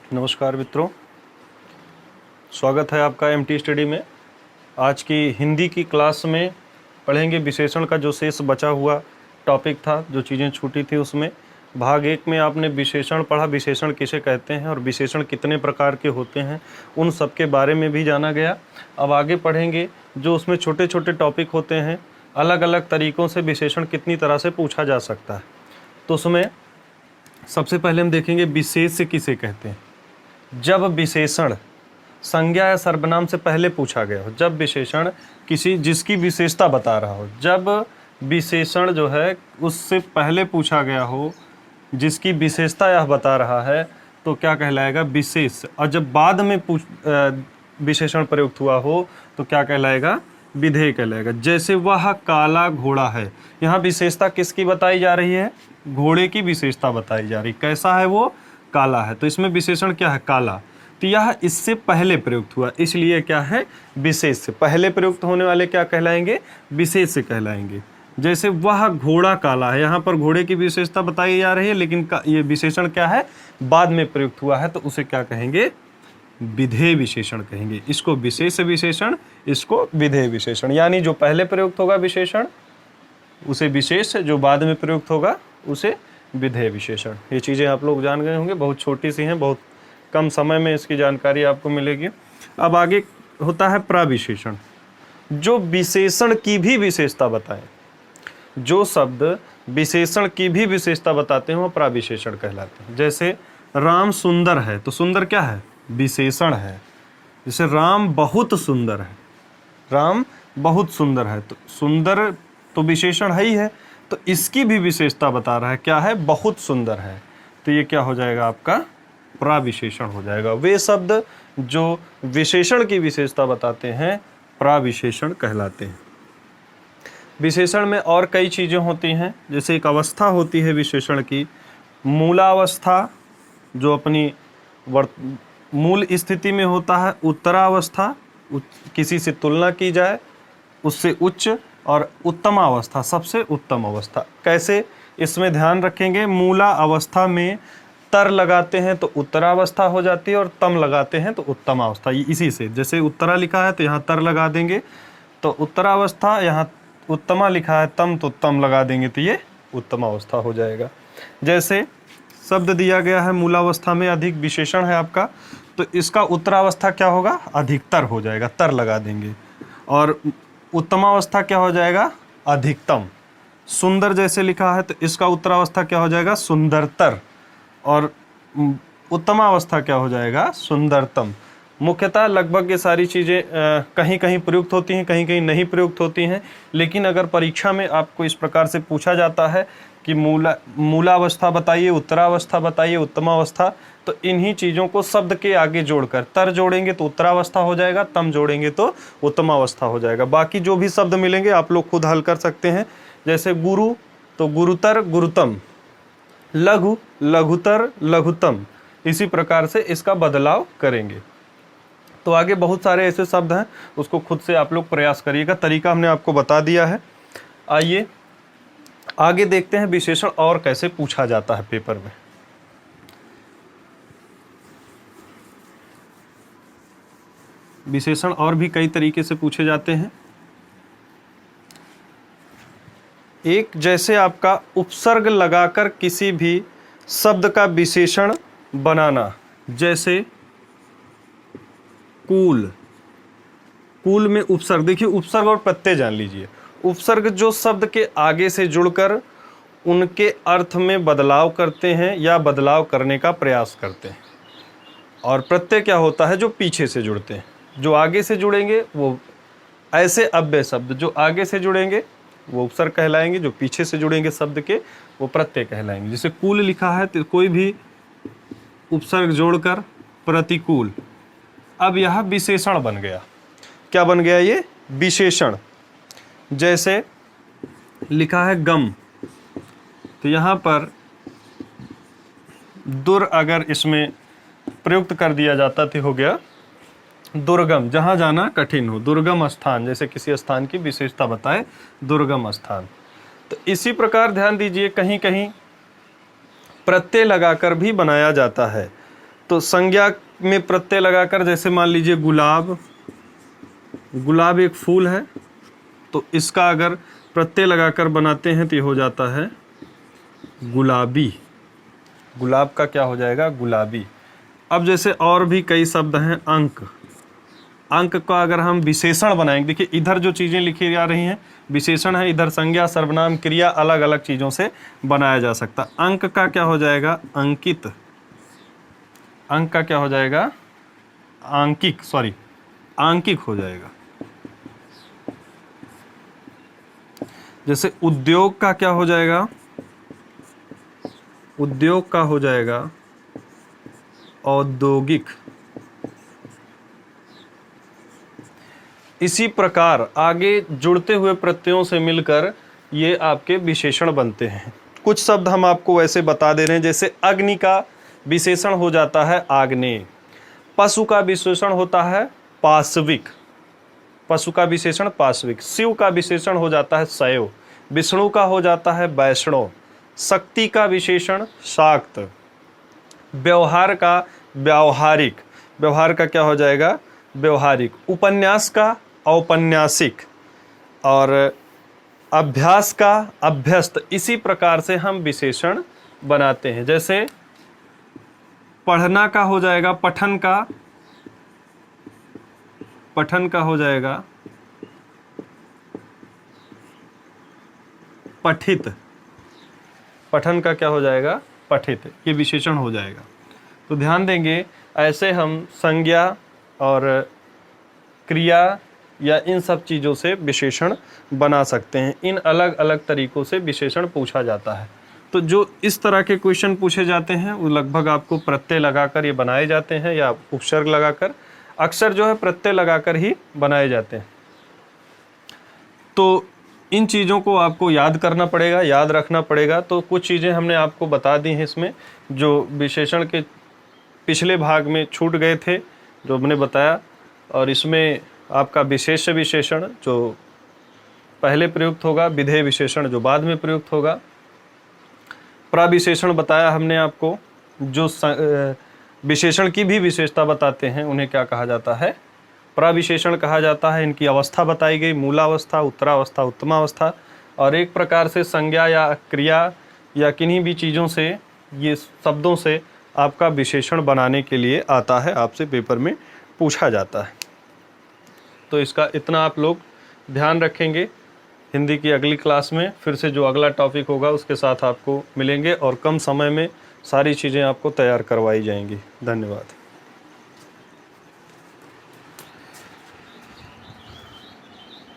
नमस्कार मित्रों, स्वागत है आपका एमटी स्टडी में। आज की हिंदी की क्लास में पढ़ेंगे विशेषण का जो शेष बचा हुआ टॉपिक था, जो चीज़ें छूटी थी उसमें। भाग 1 में आपने विशेषण पढ़ा, विशेषण किसे कहते हैं और विशेषण कितने प्रकार के होते हैं, उन सब के बारे में भी जाना गया। अब आगे पढ़ेंगे जो उसमें छोटे छोटे टॉपिक होते हैं, अलग अलग तरीक़ों से विशेषण कितनी तरह से पूछा जा सकता है। तो उसमें सबसे पहले हम देखेंगे विशेष्य किसे कहते हैं। जब विशेषण संज्ञा या सर्वनाम से पहले पूछा गया हो, जब विशेषण किसी जिसकी विशेषता बता रहा हो, जब विशेषण जो है उससे पहले पूछा गया हो, जिसकी विशेषता यह बता रहा है, तो क्या कहलाएगा? विशेष। और जब बाद में विशेषण प्रयुक्त हुआ हो तो क्या कहलाएगा? विधेय कहलाएगा। जैसे वह काला घोड़ा है, यहाँ विशेषता किसकी बताई जा रही है? घोड़े की विशेषता बताई जा रही। कैसा है वो? काला है। तो इसमें विशेषण क्या है? काला। तो यह इससे पहले प्रयुक्त हुआ, इसलिए क्या है? विशेष से पहले प्रयुक्त होने वाले क्या कहलाएंगे? विशेष से कहलाएंगे। जैसे वह घोड़ा काला है, यहाँ पर घोड़े की विशेषता बताई जा रही है, लेकिन ये विशेषण क्या है? बाद में प्रयुक्त हुआ है, तो उसे क्या कहेंगे? विधेय विशेषण कहेंगे। इसको विशेष विशेषण, इसको विधेय विशेषण। यानी जो पहले प्रयुक्त होगा विशेषण उसे विशेष, जो बाद में प्रयुक्त होगा उसे विधेय विशेषण। ये चीज़ें आप लोग जान गए होंगे, बहुत छोटी सी हैं, बहुत कम समय में इसकी जानकारी आपको मिलेगी। अब आगे होता है प्रविशेषण, जो विशेषण की भी विशेषता बताएं। जो शब्द विशेषण की भी विशेषता बताते हैं वो प्रविशेषण कहलाते हैं। जैसे राम सुंदर है, तो सुंदर क्या है? विशेषण है। जैसे राम बहुत सुंदर है, राम बहुत सुंदर है, तो सुंदर तो विशेषण है ही है, तो इसकी भी विशेषता बता रहा है। क्या है? बहुत सुंदर है। तो ये क्या हो जाएगा? आपका प्रविशेषण हो जाएगा। वे शब्द जो विशेषण की विशेषता बताते हैं प्रविशेषण कहलाते हैं। विशेषण में और कई चीज़ें होती हैं। जैसे एक अवस्था होती है विशेषण की, मूलावस्था जो अपनी मूल स्थिति में होता है, उत्तरावस्था किसी से तुलना की जाए उससे उच्च, और उत्तमावस्था सबसे उत्तम अवस्था। कैसे? इसमें ध्यान रखेंगे, मूला अवस्था में तर लगाते हैं तो उत्तरावस्था हो जाती है, और तम लगाते हैं तो उत्तमावस्था। इसी से, जैसे उत्तरा लिखा है तो यहाँ तर लगा देंगे तो उत्तरावस्था, यहाँ उत्तमा लिखा है तम तो तम लगा देंगे तो ये उत्तमावस्था हो जाएगा। जैसे शब्द दिया गया है मूलावस्था में अधिक, विशेषण है आपका, तो इसका उत्तरावस्था क्या होगा? अधिकतर हो जाएगा, तर लगा देंगे। और उत्तमावस्था क्या हो जाएगा? अधिकतम। सुंदर जैसे लिखा है तो इसका उत्तरावस्था क्या हो जाएगा? सुंदरतर। और उत्तमावस्था क्या हो जाएगा? सुंदरतम। मुख्यतः लगभग ये सारी चीज़ें कहीं कहीं प्रयुक्त होती हैं, कहीं कहीं नहीं प्रयुक्त होती हैं। लेकिन अगर परीक्षा में आपको इस प्रकार से पूछा जाता है कि मूलावस्था बताइए, उत्तरावस्था बताइए, उत्तमावस्था, तो इन्हीं चीज़ों को शब्द के आगे जोड़कर, तर जोड़ेंगे तो उत्तरावस्था हो जाएगा, तम जोड़ेंगे तो उत्तमावस्था हो जाएगा। बाकी जो भी शब्द मिलेंगे आप लोग खुद हल कर सकते हैं। जैसे गुरु तो गुरुतर गुरुतम, लघु लघुतर लघुतम, इसी प्रकार से इसका बदलाव करेंगे। तो आगे बहुत सारे ऐसे शब्द हैं, उसको खुद से आप लोग प्रयास करिएगा। तरीका हमने आपको बता दिया है। आइए आगे देखते हैं विशेषण और कैसे पूछा जाता है पेपर में। विशेषण और भी कई तरीके से पूछे जाते हैं। एक, जैसे आपका उपसर्ग लगाकर किसी भी शब्द का विशेषण बनाना। जैसे कूल, कूल में उपसर्ग, देखिए उपसर्ग और प्रत्यय जान लीजिए। उपसर्ग जो शब्द के आगे से जुड़कर उनके अर्थ में बदलाव करते हैं या बदलाव करने का प्रयास करते हैं, और प्रत्यय क्या होता है? जो पीछे से जुड़ते हैं। जो आगे से जुड़ेंगे वो ऐसे अव्यय शब्द जो आगे से जुड़ेंगे वो उपसर्ग कहलाएंगे, जो पीछे से जुड़ेंगे शब्द के वो प्रत्यय कहलाएंगे। जैसे कूल लिखा है तो कोई भी उपसर्ग जोड़कर प्रतिकूल, अब यह विशेषण बन गया। क्या बन गया? ये विशेषण। जैसे लिखा है गम, तो यहाँ पर दुर अगर इसमें प्रयुक्त कर दिया जाता तो हो गया दुर्गम, जहाँ जाना कठिन हो, दुर्गम स्थान, जैसे किसी स्थान की विशेषता बताए, दुर्गम स्थान। तो इसी प्रकार ध्यान दीजिए, कहीं कहीं प्रत्यय लगाकर भी बनाया जाता है। तो संज्ञा में प्रत्यय लगाकर, जैसे मान लीजिए गुलाब, गुलाब एक फूल है, तो इसका अगर प्रत्यय लगाकर बनाते हैं तो ये हो जाता है गुलाबी। गुलाब का क्या हो जाएगा? गुलाबी। अब जैसे और भी कई शब्द हैं, अंक, अंक का अगर हम विशेषण बनाएंगे, देखिए इधर जो चीज़ें लिखी जा रही हैं विशेषण है, इधर संज्ञा, सर्वनाम, क्रिया, अलग अलग चीज़ों से बनाया जा सकता। अंक का क्या हो जाएगा? अंकित। अंक का क्या हो जाएगा? आंकिक, सॉरी आंकिक हो जाएगा। जैसे उद्योग का क्या हो जाएगा? उद्योग का हो जाएगा औद्योगिक। इसी प्रकार आगे जुड़ते हुए प्रत्ययों से मिलकर ये आपके विशेषण बनते हैं। कुछ शब्द हम आपको वैसे बता दे रहे हैं, जैसे अग्नि का विशेषण हो जाता है आग्नेय, पशु का विशेषण होता है पाशविक, पशु का विशेषण पाशविक, शिव का विशेषण हो जाता है शैव, विष्णु का हो जाता है वैष्णव, शक्ति का विशेषण शाक्त, व्यवहार का व्यावहारिक, व्यवहार का क्या हो जाएगा? व्यवहारिक, उपन्यास का औपन्यासिक, और अभ्यास का अभ्यस्त। इसी प्रकार से हम विशेषण बनाते हैं। जैसे पढ़ना का हो जाएगा पठन का, पठन का हो जाएगा पठित, पठन का क्या हो जाएगा? पठित। ये विशेषण हो जाएगा। तो ध्यान देंगे, ऐसे हम संज्ञा और क्रिया या इन सब चीज़ों से विशेषण बना सकते हैं। इन अलग अलग तरीकों से विशेषण पूछा जाता है। तो जो इस तरह के क्वेश्चन पूछे जाते हैं वो लगभग आपको प्रत्यय लगाकर ये बनाए जाते हैं, या उपसर्ग लगाकर, अक्सर जो है प्रत्यय लगाकर ही बनाए जाते हैं। तो इन चीज़ों को आपको याद करना पड़ेगा, याद रखना पड़ेगा। तो कुछ चीज़ें हमने आपको बता दी हैं इसमें, जो विशेषण के पिछले भाग में छूट गए थे, जो हमने बताया। और इसमें आपका विशेष्य विशेषण जो पहले प्रयुक्त होगा, विधेय विशेषण जो बाद में प्रयुक्त होगा, प्रविशेषण बताया हमने आपको, जो विशेषण की भी विशेषता बताते हैं उन्हें क्या कहा जाता है? प्रविशेषण कहा जाता है। इनकी अवस्था बताई गई, मूलावस्था, उत्तरावस्था, उत्तमावस्था। और एक प्रकार से संज्ञा या क्रिया या किन्हीं भी चीज़ों से, ये शब्दों से आपका विशेषण बनाने के लिए आता है, आपसे पेपर में पूछा जाता है। तो इसका इतना आप लोग ध्यान रखेंगे। हिंदी की अगली क्लास में फिर से जो अगला टॉपिक होगा उसके साथ आपको मिलेंगे, और कम समय में सारी चीज़ें आपको तैयार करवाई जाएंगी। धन्यवाद।